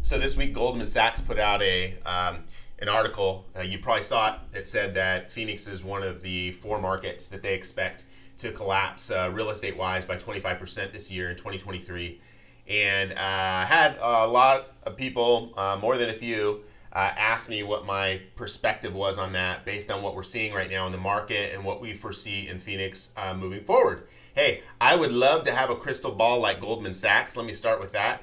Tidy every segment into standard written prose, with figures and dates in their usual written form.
So this week, Goldman Sachs put out an article. You probably saw it. That said that Phoenix is one of the four markets that they expect to collapse real estate wise by 25% this year in 2023. And had a lot of people, more than a few, ask me what my perspective was on that based on what we're seeing right now in the market and what we foresee in Phoenix moving forward. Hey, I would love to have a crystal ball like Goldman Sachs. Let me start with that.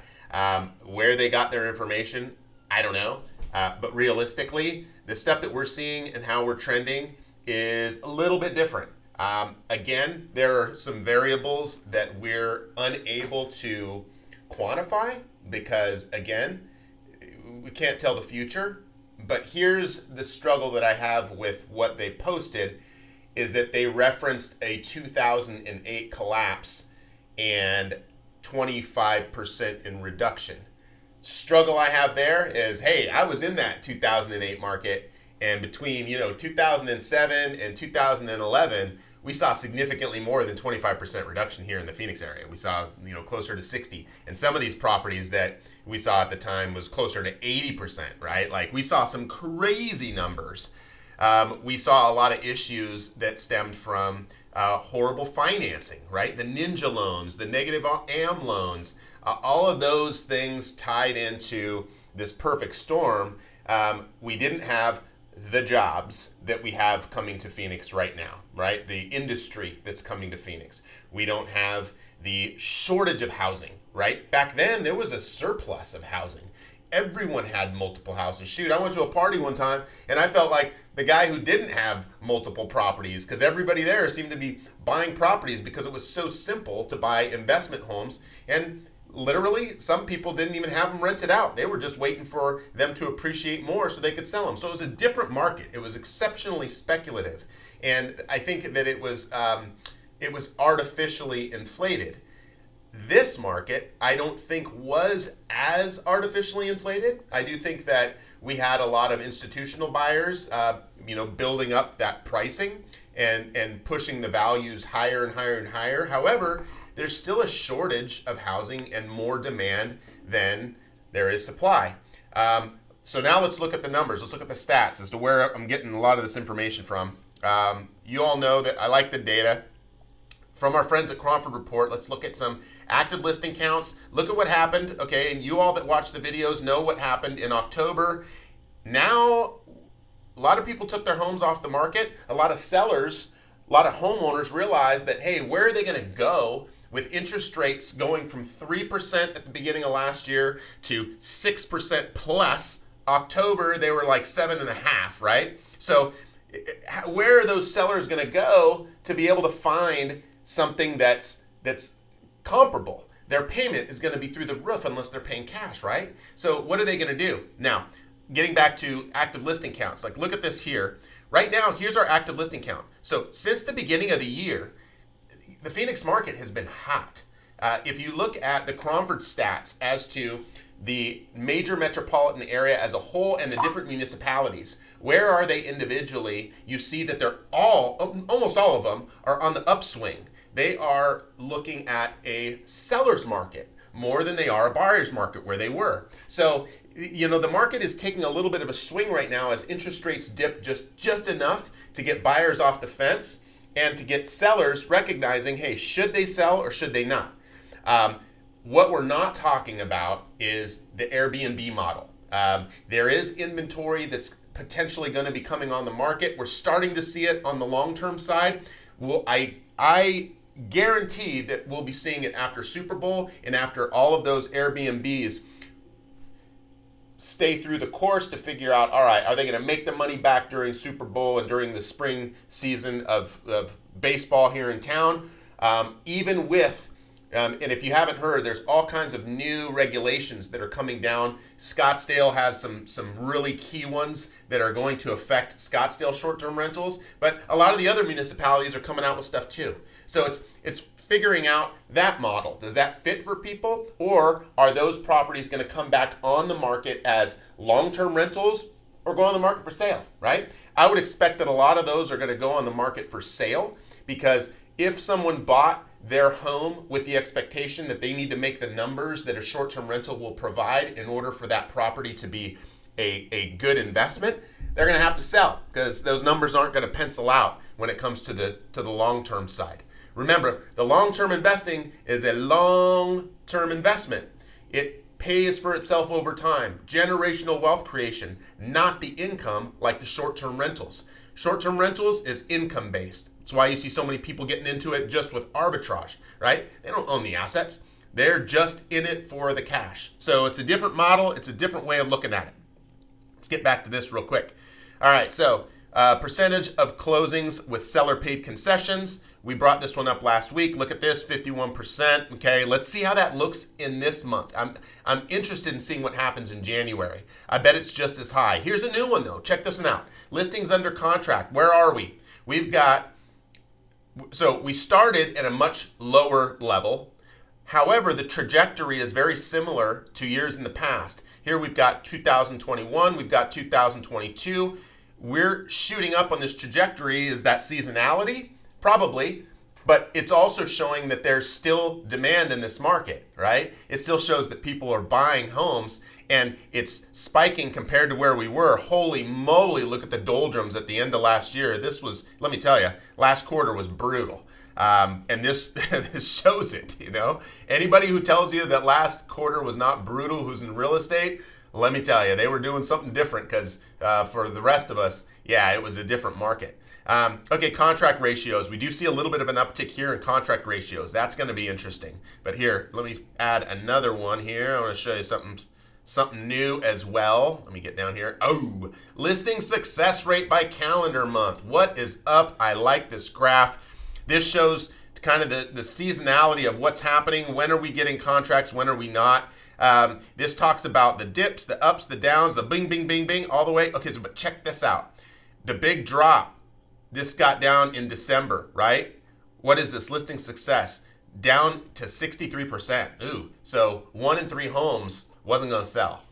Where they got their information, I don't know. But realistically, the stuff that we're seeing and how we're trending is a little bit different. Again, there are some variables that we're unable to quantify because, again, we can't tell the future. But here's the struggle that I have with what they posted is that they referenced a 2008 collapse and 25% in reduction. Struggle I have there is, hey, I was in that 2008 market, and between 2007 and 2011, we saw significantly more than 25% reduction here in the Phoenix area. We saw closer to 60, and some of these properties that we saw at the time was closer to 80%, right? Like we saw some crazy numbers. We saw a lot of issues that stemmed from horrible financing, right? The ninja loans, the negative AM loans, all of those things tied into this perfect storm. We didn't have the jobs that we have coming to Phoenix right now, right? The industry that's coming to Phoenix. We don't have the shortage of housing, right? Back then, there was a surplus of housing. Everyone had multiple houses. Shoot, I went to a party one time and I felt like the guy who didn't have multiple properties because everybody there seemed to be buying properties because it was so simple to buy investment homes. And literally, some people didn't even have them rented out. They were just waiting for them to appreciate more so they could sell them. So it was a different market. It was exceptionally speculative. And I think that it was artificially inflated. This market, I don't think was as artificially inflated. I do think that we had a lot of institutional buyers, building up that pricing and pushing the values higher and higher and higher. However, there's still a shortage of housing and more demand than there is supply. So now let's look at the numbers. Let's look at the stats as to where I'm getting a lot of this information from. You all know that I like the data. From our friends at Cromford Report, let's look at some active listing counts. Look at what happened, okay? And you all that watch the videos know what happened in October. Now, a lot of people took their homes off the market. A lot of sellers, a lot of homeowners realized that, hey, where are they going to go with interest rates going from 3% at the beginning of last year to 6% plus? October, they were like 7.5%, right? So where are those sellers going to go to be able to find something that's comparable? Their payment is going to be through the roof unless they're paying cash, right? So what are they going to do? Now, getting back to active listing counts, like look at this here. Right now, here's our active listing count. So since the beginning of the year, the Phoenix market has been hot. If you look at the Cromford stats as to the major metropolitan area as a whole and the different municipalities, where are they individually? You see that they're almost all of them are on the upswing. They are looking at a seller's market more than they are a buyer's market where they were. So, the market is taking a little bit of a swing right now as interest rates dip just enough to get buyers off the fence and to get sellers recognizing, hey, should they sell or should they not? What we're not talking about is the Airbnb model. There is inventory that's potentially going to be coming on the market. We're starting to see it on the long-term side. Well, I guarantee that we'll be seeing it after Super Bowl and after all of those Airbnbs stay through the course to figure out, all right, are they going to make the money back during Super Bowl and during the spring season of baseball here in town? Even with and if you haven't heard, there's all kinds of new regulations that are coming down. Scottsdale has some really key ones that are going to affect Scottsdale short-term rentals, but a lot of the other municipalities are coming out with stuff too. So it's figuring out that model. Does that fit for people, or are those properties going to come back on the market as long-term rentals or go on the market for sale, right? I would expect that a lot of those are going to go on the market for sale because if someone bought their home with the expectation that they need to make the numbers that a short-term rental will provide in order for that property to be a good investment, they're going to have to sell because those numbers aren't going to pencil out when it comes to the long-term side. Remember, the long-term investing is a long-term investment. It pays for itself over time. Generational wealth creation, not the income like the short-term rentals. Short-term rentals is income-based. That's why you see so many people getting into it just with arbitrage, right? They don't own the assets. They're just in it for the cash. So it's a different model. It's a different way of looking at it. Let's get back to this real quick. All right, so percentage of closings with seller paid concessions. We brought this one up last week. Look at this, 51%. Okay, let's see how that looks in this month. I'm interested in seeing what happens in January. I bet it's just as high. Here's a new one though. Check this one out. Listings under contract. Where are we? So we started at a much lower level. However, the trajectory is very similar to years in the past. Here we've got 2021, we've got 2022. We're shooting up on this trajectory. Is that seasonality? Probably, but it's also showing that there's still demand in this market, right? It still shows that people are buying homes and it's spiking compared to where we were. Holy moly, look at the doldrums at the end of last year. This was, let me tell you, last quarter was brutal. And this shows it, you know? Anybody who tells you that last quarter was not brutal who's in real estate, let me tell you, they were doing something different because for the rest of us, yeah, it was a different market. Okay, contract ratios. We do see a little bit of an uptick here in contract ratios. That's going to be interesting. But here, let me add another one here. I want to show you something new as well. Let me get down here. Oh, listing success rate by calendar month. What is up? I like this graph. This shows kind of the seasonality of what's happening. When are we getting contracts? When are we not? This talks about the dips, the ups, the downs, the bing, bing, bing, bing, all the way. Okay, so but check this out. The big drop. This got down in December, right? What is this? Listing success down to 63%. Ooh, so 1 in 3 homes wasn't going to sell.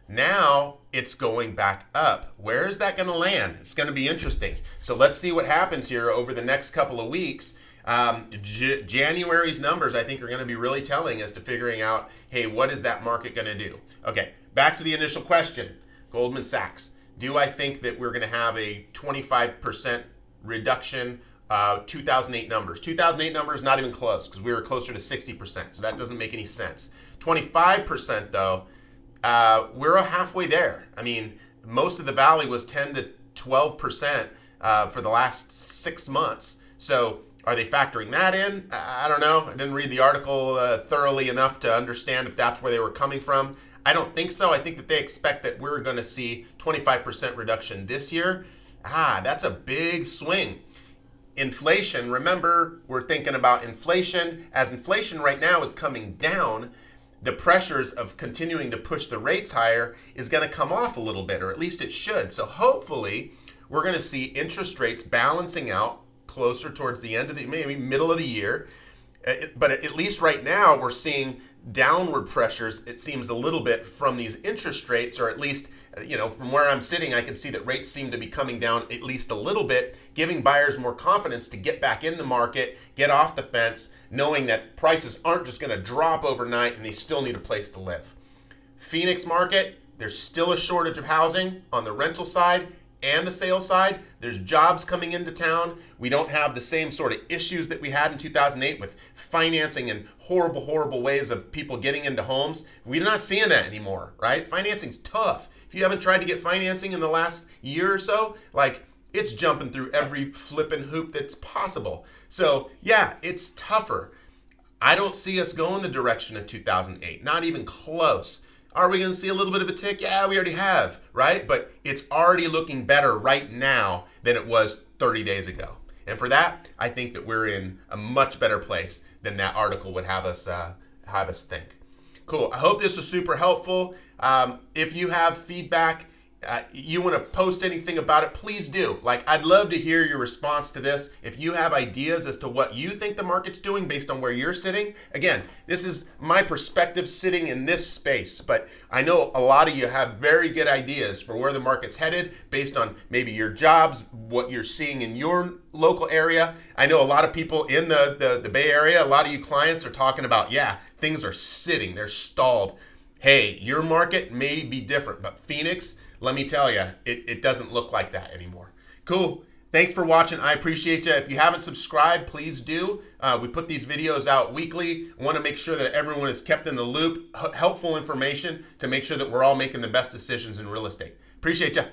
Now it's going back up. Where is that going to land? It's going to be interesting. So let's see what happens here over the next couple of weeks. January's numbers, I think, are going to be really telling as to figuring out, hey, what is that market going to do? Okay, back to the initial question. Goldman Sachs. Do I think that we're going to have a 25% reduction? 2008 numbers. 2008 numbers, not even close because we were closer to 60%. So that doesn't make any sense. 25% though, we're halfway there. I mean, most of the valley was 10 to 12% for the last 6 months. So are they factoring that in? I don't know. I didn't read the article thoroughly enough to understand if that's where they were coming from. I don't think so. I think that they expect that we're going to see 25% reduction this year. That's a big swing. Inflation, remember, we're thinking about inflation. As inflation right now is coming down, the pressures of continuing to push the rates higher is going to come off a little bit, or at least it should. So hopefully we're going to see interest rates balancing out closer towards the end of the, maybe middle of the year. But at least right now we're seeing downward pressures, it seems a little bit from these interest rates, or at least, from where I'm sitting, I can see that rates seem to be coming down at least a little bit, giving buyers more confidence to get back in the market, get off the fence, knowing that prices aren't just going to drop overnight and they still need a place to live. Phoenix market, there's still a shortage of housing on the rental side and the sales side. There's jobs coming into town. We don't have the same sort of issues that we had in 2008 with financing and horrible ways of people getting into homes. We're not seeing that anymore, right? Financing's tough. If you haven't tried to get financing in the last year or so, it's jumping through every flipping hoop that's possible. So yeah, it's tougher. I don't see us going the direction of 2008, not even close. Are we going to see a little bit of a tick? Yeah, we already have, right? But it's already looking better right now than it was 30 days ago. And for that, I think that we're in a much better place than that article would have us think. Cool. I hope this was super helpful. If you have feedback, You want to post anything about it, please do. Like, I'd love to hear your response to this. If you have ideas as to what you think the market's doing based on where you're sitting, again, this is my perspective sitting in this space, but I know a lot of you have very good ideas for where the market's headed based on maybe your jobs, what you're seeing in your local area. I know a lot of people in the Bay Area, a lot of you clients are talking about, yeah, things are sitting, they're stalled. Hey, your market may be different, but Phoenix, let me tell you, it doesn't look like that anymore. Cool. Thanks for watching. I appreciate you. If you haven't subscribed, please do. We put these videos out weekly. I want to make sure that everyone is kept in the loop. Helpful information to make sure that we're all making the best decisions in real estate. Appreciate you.